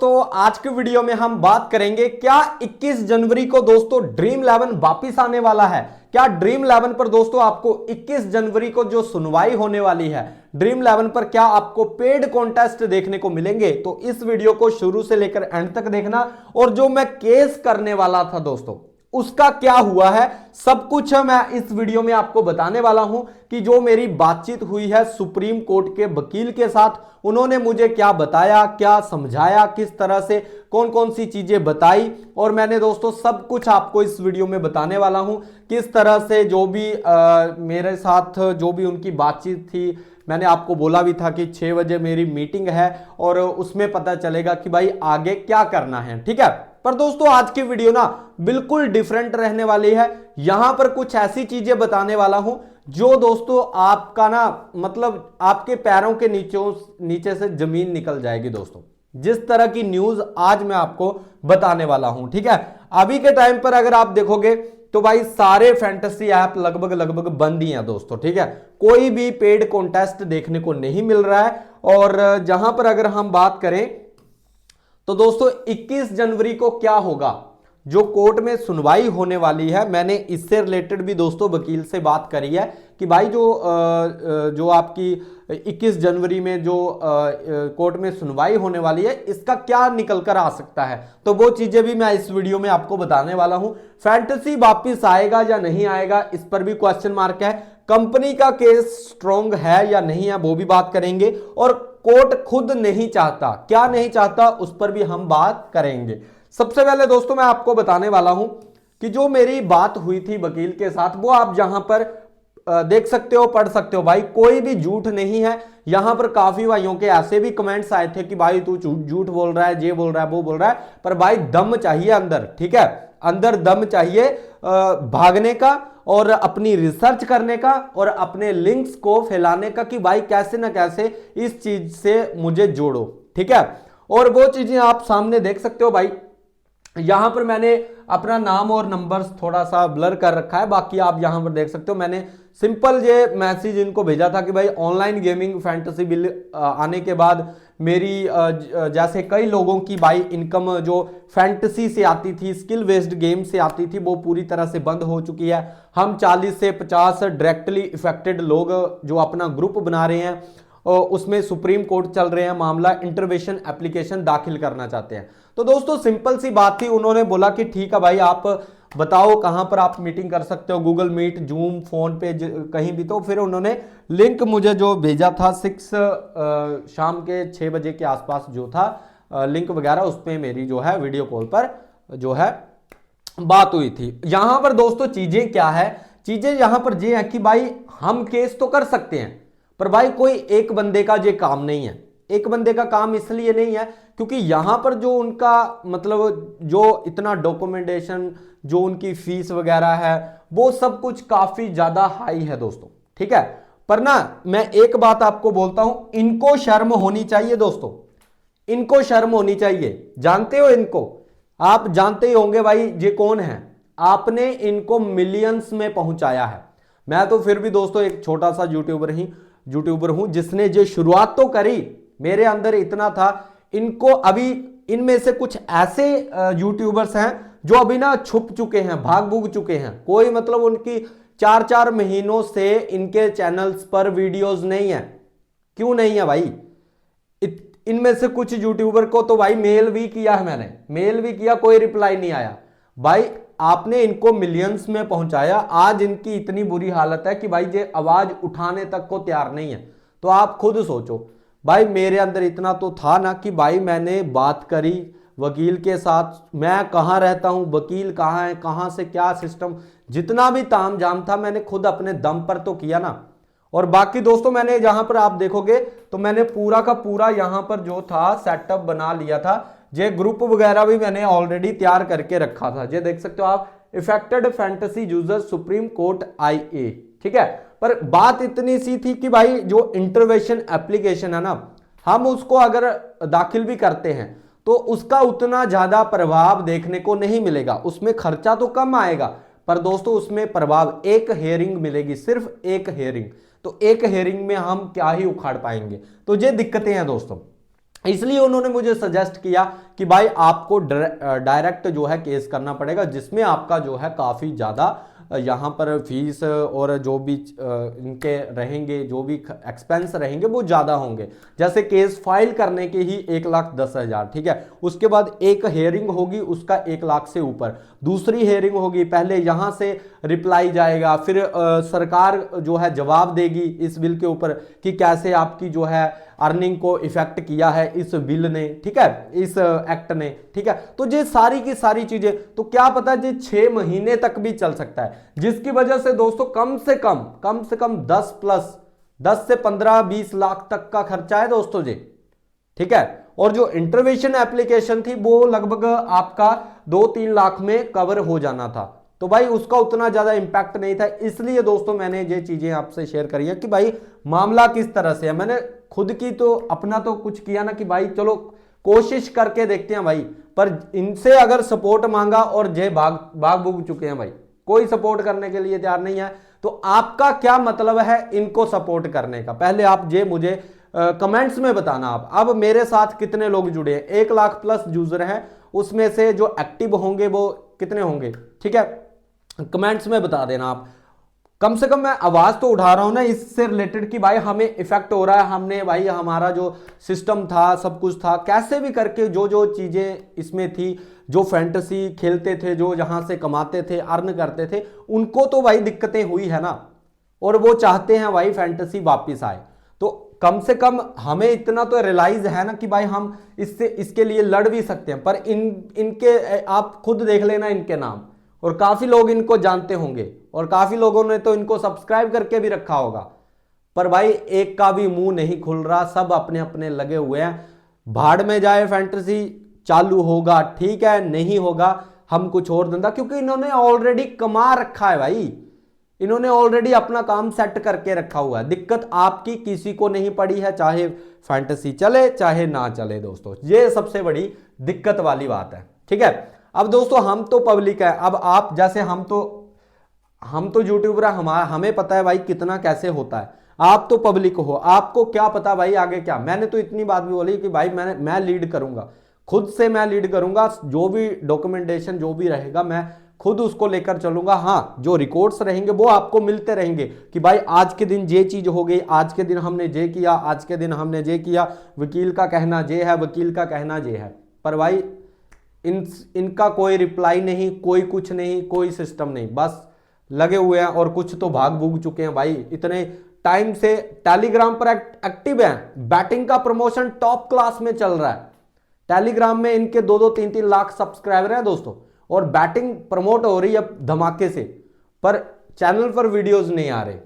दोस्तों, आज के वीडियो में हम बात करेंगे क्या 21 जनवरी को दोस्तों ड्रीम 11 वापिस आने वाला है। क्या ड्रीम 11 पर दोस्तों आपको 21 जनवरी को जो सुनवाई होने वाली है ड्रीम 11 पर क्या आपको पेड कॉन्टेस्ट देखने को मिलेंगे। तो इस वीडियो को शुरू से लेकर एंड तक देखना। और जो मैं केस करने वाला था दोस्तों उसका क्या हुआ है सब कुछ मैं इस वीडियो में आपको बताने वाला हूं कि जो मेरी बातचीत हुई है सुप्रीम कोर्ट के वकील के साथ, उन्होंने मुझे क्या बताया, क्या समझाया, किस तरह से कौन कौन सी चीजें बताई। और मैंने दोस्तों सब कुछ आपको इस वीडियो में बताने वाला हूं किस तरह से जो भी मेरे साथ जो भी उनकी बातचीत थी। मैंने आपको बोला भी था कि 6 बजे मेरी मीटिंग है और उसमें पता चलेगा कि भाई आगे क्या करना है। ठीक है, पर दोस्तों आज की वीडियो ना बिल्कुल डिफरेंट रहने वाली है। यहां पर कुछ ऐसी चीजें बताने वाला हूं जो दोस्तों आपका ना मतलब आपके पैरों के नीचे से जमीन निकल जाएगी दोस्तों। जिस तरह की न्यूज आज मैं आपको बताने वाला हूं, ठीक है। अभी के टाइम पर अगर आप देखोगे तो भाई सारे फैंटेसी ऐप लगभग बंद ही हैं दोस्तों, ठीक है। कोई भी पेड कॉन्टेस्ट देखने को नहीं मिल रहा है। और जहां पर अगर हम बात करें तो दोस्तों 21 जनवरी को क्या होगा, जो कोर्ट में सुनवाई होने वाली है, मैंने इससे रिलेटेड भी दोस्तों वकील से बात करी है कि भाई जो आपकी 21 जनवरी में जो कोर्ट में सुनवाई होने वाली है इसका क्या निकल कर आ सकता है। तो वो चीजें भी मैं इस वीडियो में आपको बताने वाला हूं। फैंटेसी वापिस आएगा या नहीं आएगा इस पर भी क्वेश्चन मार्क है। कंपनी का केस स्ट्रॉन्ग है या नहीं है वो भी बात करेंगे। और कोर्ट खुद नहीं चाहता, क्या नहीं चाहता उस पर भी हम बात करेंगे। सबसे पहले दोस्तों मैं आपको बताने वाला हूं कि जो मेरी बात हुई थी वकील के साथ वो आप जहां पर देख सकते हो, पढ़ सकते हो। भाई कोई भी झूठ नहीं है। यहां पर काफी भाइयों के ऐसे भी कमेंट्स आए थे कि भाई तू झूठ बोल रहा है, ये बोल रहा है, वो बोल रहा है। पर भाई दम चाहिए अंदर, ठीक है, अंदर दम चाहिए भागने का और अपनी रिसर्च करने का और अपने लिंक्स को फैलाने का कि भाई कैसे ना कैसे इस चीज से मुझे जोड़ो, ठीक है। और वो चीजें आप सामने देख सकते हो। भाई यहां पर मैंने अपना नाम और नंबर थोड़ा सा ब्लर कर रखा है, बाकी आप यहां पर देख सकते हो। मैंने सिंपल ये मैसेज इनको भेजा था कि भाई ऑनलाइन गेमिंग फैंटेसी बिल आने के बाद मेरी जैसे कई लोगों की भाई इनकम जो फैंटेसी से आती थी, स्किल बेस्ड गेम से आती थी, वो पूरी तरह से बंद हो चुकी है। हम 40 से 50 डायरेक्टली इफेक्टेड लोग जो अपना ग्रुप बना रहे हैं उसमें सुप्रीम कोर्ट चल रहे हैं मामला, इंटरवेंशन एप्लीकेशन दाखिल करना चाहते हैं। तो दोस्तों सिंपल सी बात थी, उन्होंने बोला कि ठीक है भाई आप बताओ कहां पर आप मीटिंग कर सकते हो, गूगल मीट, जूम, फोन पे, कहीं भी। तो फिर उन्होंने लिंक मुझे जो भेजा था शाम के 6 बजे के आसपास जो था लिंक वगैरह, उस पर मेरी जो है वीडियो कॉल पर जो है बात हुई थी। यहां पर दोस्तों चीजें क्या है, चीजें यहां पर ये है कि भाई हम केस तो कर सकते हैं पर भाई कोई एक बंदे का ये काम नहीं है। एक बंदे का काम इसलिए नहीं है क्योंकि यहां पर जो उनका मतलब जो इतना डॉक्यूमेंटेशन, जो उनकी फीस वगैरह है वो सब कुछ काफी ज्यादा हाई है दोस्तों, ठीक है। पर ना मैं एक बात आपको बोलता हूं, इनको शर्म होनी चाहिए दोस्तों, इनको शर्म होनी चाहिए। जानते हो इनको, आप जानते ही होंगे भाई ये कौन है। आपने इनको मिलियंस में पहुंचाया है। मैं तो फिर भी दोस्तों एक छोटा सा यूट्यूबर हूं जिसने जो शुरुआत तो करी, मेरे अंदर इतना था। इनको अभी इनमें से कुछ ऐसे यूट्यूबर्स हैं जो अभी ना छुप चुके हैं, भाग भूग चुके हैं। कोई मतलब उनकी 4-4 महीनों से इनके चैनल्स पर वीडियोस नहीं है। क्यों नहीं है भाई? इनमें से कुछ यूट्यूबर को तो भाई मेल भी किया है, मैंने मेल भी किया, कोई रिप्लाई नहीं आया। भाई आपने इनको मिलियंस में पहुंचाया, आज इनकी इतनी बुरी हालत है कि भाई ये आवाज उठाने तक को तैयार नहीं है। तो आप खुद सोचो भाई, मेरे अंदर इतना तो था ना कि भाई मैंने बात करी वकील के साथ, मैं कहाँ रहता हूँ, वकील कहाँ है, कहाँ से क्या सिस्टम, जितना भी ताम झाम था मैंने खुद अपने दम पर तो किया ना। और बाकी दोस्तों मैंने जहां पर आप देखोगे तो मैंने पूरा का पूरा यहां पर जो था सेटअप बना लिया था। ये ग्रुप वगैरह भी मैंने ऑलरेडी तैयार करके रखा था। ये देख सकते हो आप, affected fantasy user supreme court IA, ठीक है। पर बात इतनी सी थी कि भाई जो इंटरवेंशन एप्लीकेशन है ना, हम उसको अगर दाखिल भी करते हैं तो उसका उतना ज्यादा प्रभाव देखने को नहीं मिलेगा। उसमें खर्चा तो कम आएगा पर दोस्तों उसमें प्रभाव, एक हेयरिंग मिलेगी, सिर्फ एक हेयरिंग। तो एक हेयरिंग में हम क्या ही उखाड़ पाएंगे। तो ये दिक्कतें हैं दोस्तों। इसलिए उन्होंने मुझे सजेस्ट किया कि भाई आपको डायरेक्ट जो है केस करना पड़ेगा, जिसमें आपका जो है काफ़ी ज़्यादा यहाँ पर फीस और जो भी इनके रहेंगे, जो भी एक्सपेंस रहेंगे वो ज़्यादा होंगे। जैसे केस फाइल करने के ही 1,10,000, ठीक है। उसके बाद एक हेयरिंग होगी, उसका 1,00,000 से ऊपर। दूसरी हेयरिंग होगी, पहले यहाँ से रिप्लाई जाएगा, फिर सरकार जो है जवाब देगी इस बिल के ऊपर कि कैसे आपकी जो है अर्निंग को इफेक्ट किया है इस बिल ने, ठीक है, इस एक्ट ने, ठीक है। तो ये सारी की सारी चीजें, तो क्या पता ये 6 महीने तक भी चल सकता है, जिसकी वजह से दोस्तों कम से कम 10 से 15-20 लाख तक का खर्चा है दोस्तों जी, ठीक है। और जो इंटरवेंशन एप्लीकेशन थी वो लगभग आपका 2-3 लाख में कवर हो जाना था, तो भाई उसका उतना ज्यादा इंपैक्ट नहीं था। इसलिए दोस्तों मैंने ये चीजें आपसे शेयर करी है कि भाई मामला किस तरह से है। मैंने खुद की तो अपना तो कुछ किया ना कि भाई चलो कोशिश करके देखते हैं भाई, पर इनसे अगर सपोर्ट मांगा और जे भाग भूग चुके हैं भाई, कोई सपोर्ट करने के लिए तैयार नहीं है। तो आपका क्या मतलब है इनको सपोर्ट करने का, पहले आप जे मुझे कमेंट्स में बताना। आप अब मेरे साथ कितने लोग जुड़े हैं, 1,00,000 प्लस यूजर हैं, उसमें से जो एक्टिव होंगे वो कितने होंगे, ठीक है, कमेंट्स में बता देना आप। कम से कम मैं आवाज तो उठा रहा हूं ना इससे रिलेटेड कि भाई हमें इफेक्ट हो रहा है, हमने भाई हमारा जो सिस्टम था, सब कुछ था, कैसे भी करके जो जो चीजें इसमें थी, जो फैंटेसी खेलते थे, जो जहां से कमाते थे, अर्न करते थे, उनको तो भाई दिक्कतें हुई है ना, और वो चाहते हैं भाई फैंटेसी वापिस आए। तो कम से कम हमें इतना तो रियलाइज है ना कि भाई हम इससे इसके लिए लड़ भी सकते हैं। पर इनके आप खुद देख लेना इनके नाम, और काफी लोग इनको जानते होंगे और काफी लोगों ने तो इनको सब्सक्राइब करके भी रखा होगा, पर भाई एक का भी मुंह नहीं खुल रहा, सब अपने अपने लगे हुए हैं। भाड़ में जाए फैंटेसी, चालू होगा ठीक है, नहीं होगा हम कुछ और धंधा, क्योंकि इन्होंने ऑलरेडी कमा रखा है भाई, इन्होंने ऑलरेडी अपना काम सेट करके रखा हुआ है। दिक्कत आपकी किसी को नहीं पड़ी है, चाहे फैंटेसी चले चाहे ना चले दोस्तों, ये सबसे बड़ी दिक्कत वाली बात है, ठीक है। अब दोस्तों हम तो पब्लिक है, अब आप जैसे हम तो यूट्यूबर है, हमें पता है भाई कितना कैसे होता है। आप तो पब्लिक हो, आपको क्या पता भाई आगे क्या। मैंने तो इतनी बात भी बोली कि भाई मैं लीड करूंगा, खुद से मैं लीड करूंगा, जो भी डॉक्यूमेंटेशन जो भी रहेगा मैं खुद उसको लेकर चलूंगा। हाँ, जो रिकॉर्ड्स रहेंगे वो आपको मिलते रहेंगे कि भाई आज के दिन ये चीज हो गई, आज के दिन हमने ये किया, आज के दिन हमने ये किया, वकील का कहना ये है, वकील का कहना ये है। पर भाई इनका कोई रिप्लाई नहीं, कोई कुछ नहीं, कोई सिस्टम नहीं, बस लगे हुए हैं, और कुछ तो भाग भूग चुके हैं भाई। इतने टाइम से टेलीग्राम पर एक्टिव हैं, बैटिंग का प्रमोशन टॉप क्लास में चल रहा है। टेलीग्राम में इनके 2-2, 3-3 लाख सब्सक्राइबर हैं दोस्तों, और बैटिंग प्रमोट हो रही है धमाके से, पर चैनल पर वीडियोस नहीं आ रहे,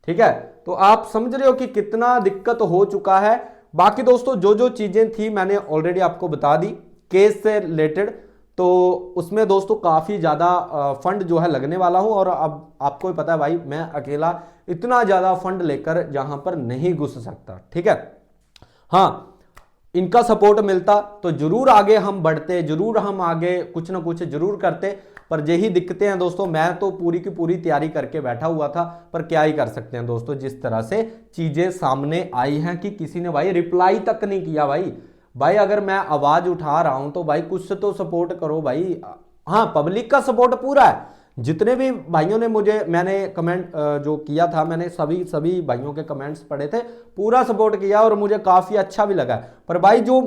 ठीक है। तो आप समझ रहे हो कि कितना दिक्कत हो चुका है। बाकी दोस्तों जो जो चीजें थी मैंने ऑलरेडी आपको बता दी केस से रिलेटेड, तो उसमें दोस्तों काफी ज्यादा फंड जो है लगने वाला हूं, और अब आपको ही पता है भाई मैं अकेला इतना ज्यादा फंड लेकर जहां पर नहीं घुस सकता, ठीक है। हाँ, इनका सपोर्ट मिलता तो जरूर आगे हम बढ़ते, जरूर हम आगे कुछ ना कुछ जरूर करते, पर यही दिक्कतें हैं दोस्तों। मैं तो पूरी की पूरी तैयारी करके बैठा हुआ था, पर क्या ही कर सकते हैं दोस्तों, जिस तरह से चीजें सामने आई हैं कि किसी ने भाई रिप्लाई तक नहीं किया। भाई अगर मैं आवाज उठा रहा हूं तो भाई कुछ से तो सपोर्ट करो भाई। हाँ, पब्लिक का सपोर्ट पूरा है, जितने भी भाइयों ने मैंने कमेंट जो किया था, मैंने सभी भाइयों के कमेंट्स पढ़े थे, पूरा सपोर्ट किया और मुझे काफी अच्छा भी लगा। पर भाई जो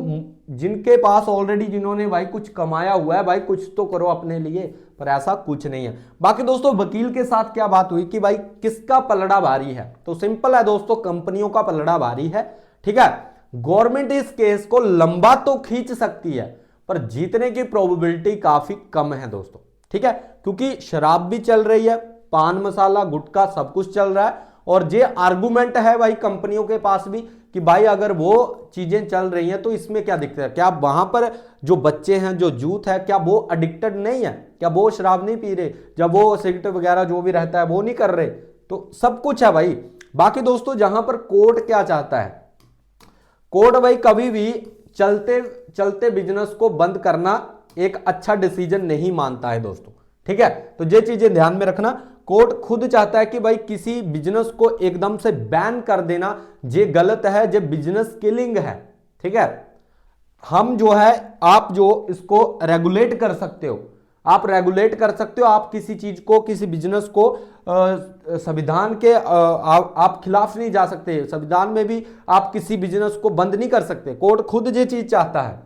जिनके पास ऑलरेडी जिन्होंने भाई कुछ कमाया हुआ है, भाई कुछ तो करो अपने लिए, पर ऐसा कुछ नहीं है। बाकी दोस्तों वकील के साथ क्या बात हुई कि भाई किसका पलड़ा भारी है, तो सिंपल है दोस्तों, कंपनियों का पलड़ा भारी है, ठीक है। गवर्नमेंट इस केस को लंबा तो खींच सकती है, पर जीतने की प्रोबेबिलिटी काफी कम है दोस्तों, ठीक है, क्योंकि शराब भी चल रही है, पान मसाला गुटखा सब कुछ चल रहा है, और ये आर्गुमेंट है भाई कंपनियों के पास भी कि भाई अगर वो चीजें चल रही हैं तो इसमें क्या दिक्कत है, क्या वहां पर जो बच्चे हैं, जो यूथ है, क्या वो एडिक्टेड नहीं है, क्या वो शराब नहीं पी रहे, जब वो सिगरेट वगैरह जो भी रहता है वो नहीं कर रहे, तो सब कुछ है भाई। बाकी दोस्तों जहां पर कोर्ट क्या चाहता है, कोर्ट भाई कभी भी चलते चलते बिजनेस को बंद करना एक अच्छा डिसीजन नहीं मानता है दोस्तों, ठीक है। तो ये चीजें ध्यान में रखना, कोर्ट खुद चाहता है कि भाई किसी बिजनेस को एकदम से बैन कर देना ये गलत है, ये बिजनेस किलिंग है, ठीक है। हम जो है आप जो इसको रेगुलेट कर सकते हो, आप रेगुलेट कर सकते हो। आप किसी चीज को, किसी बिजनेस को संविधान के आप खिलाफ नहीं जा सकते। संविधान में भी आप किसी बिजनेस को बंद नहीं कर सकते। कोर्ट खुद ये चीज चाहता है,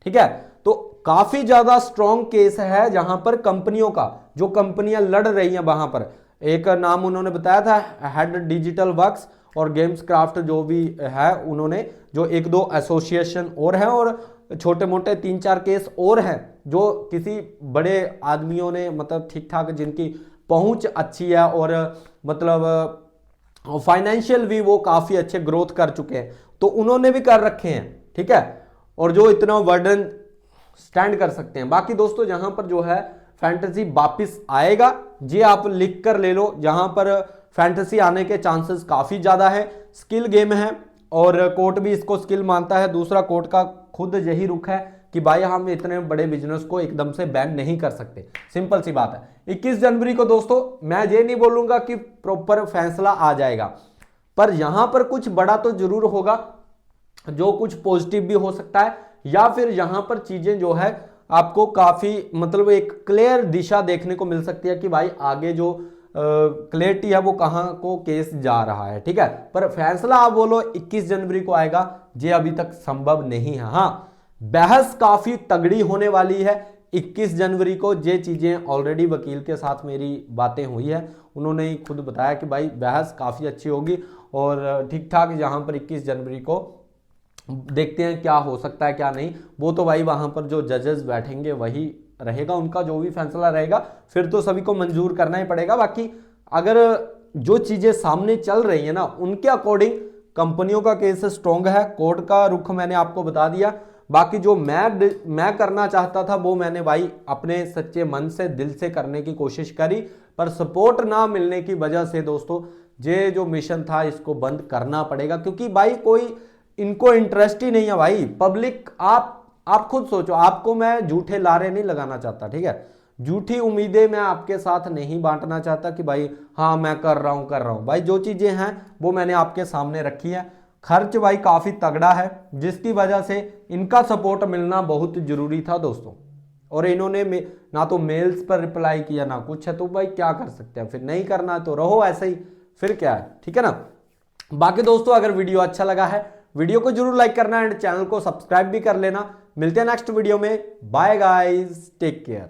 ठीक है। तो काफी ज्यादा स्ट्रॉन्ग केस है जहां पर कंपनियों का, जो कंपनियां लड़ रही हैं वहां पर, एक नाम उन्होंने बताया था हेड डिजिटल वर्क्स और गेम्स क्राफ्ट जो भी है, उन्होंने जो एक दो एसोसिएशन और हैं और छोटे मोटे 3-4 केस और हैं जो किसी बड़े आदमियों ने, मतलब ठीक ठाक जिनकी पहुंच अच्छी है और मतलब फाइनेंशियल भी वो काफी अच्छे ग्रोथ कर चुके हैं, तो उन्होंने भी कर रखे हैं, ठीक है। और जो इतना वर्डन स्टैंड कर सकते हैं। बाकी दोस्तों जहां पर जो है फैंटेसी वापिस आएगा, ये आप लिख कर ले लो, जहां पर फैंटेसी आने के चांसेस काफी ज्यादा है। स्किल गेम है और कोर्ट भी इसको स्किल मानता है। दूसरा, कोर्ट का खुद यही रुख है कि भाई हम इतने बड़े बिजनेस को एकदम से बैन नहीं कर सकते, सिंपल सी बात है। 21 जनवरी को दोस्तों मैं ये नहीं बोलूंगा कि प्रॉपर फैसला आ जाएगा, पर यहां पर कुछ बड़ा तो जरूर होगा, जो कुछ पॉजिटिव भी हो सकता है, या फिर यहां पर चीजें जो है आपको काफी मतलब एक क्लियर दिशा देखने को मिल सकती है कि भाई आगे जो क्लैरिटी है वो कहां को केस जा रहा है, ठीक है। पर फैसला आप बोलो 21 जनवरी को आएगा, ये अभी तक संभव नहीं है। हाँ, बहस काफी तगड़ी होने वाली है 21 जनवरी को। ये चीजें ऑलरेडी वकील के साथ मेरी बातें हुई है, उन्होंने ही खुद बताया कि भाई बहस काफी अच्छी होगी और ठीक ठाक जहां पर 21 जनवरी को देखते हैं क्या हो सकता है क्या नहीं। वो तो भाई वहां पर जो जजेस बैठेंगे वही रहेगा, उनका जो भी फैसला रहेगा फिर तो सभी को मंजूर करना ही पड़ेगा। बाकी अगर जो चीजें सामने चल रही है ना, उनके अकॉर्डिंग कंपनियों का केस स्ट्रॉन्ग है। कोर्ट का रुख मैंने आपको बता दिया। बाकी जो मैं करना चाहता था वो मैंने भाई अपने सच्चे मन से, दिल से करने की कोशिश करी, पर सपोर्ट ना मिलने की वजह से दोस्तों ये जो मिशन था इसको बंद करना पड़ेगा, क्योंकि भाई कोई इनको इंटरेस्ट ही नहीं है भाई। पब्लिक, आप खुद सोचो, आपको मैं झूठे लारे नहीं लगाना चाहता, ठीक है। झूठी उम्मीदें मैं आपके साथ नहीं बांटना चाहता कि भाई हाँ मैं कर रहा हूं भाई। जो चीजें हैं वो मैंने आपके सामने रखी है। खर्च भाई काफी तगड़ा है, जिसकी वजह से इनका सपोर्ट मिलना बहुत जरूरी था दोस्तों। और इन्होंने ना तो मेल्स पर रिप्लाई किया ना कुछ है, तो भाई क्या कर सकते हैं, फिर नहीं करना है तो रहो ऐसे ही, फिर क्या है, ठीक है ना। बाकी दोस्तों अगर वीडियो अच्छा लगा है, वीडियो को जरूर लाइक करना एंड चैनल को सब्सक्राइब भी कर लेना। मिलते हैं नेक्स्ट वीडियो में। Bye guys, take care.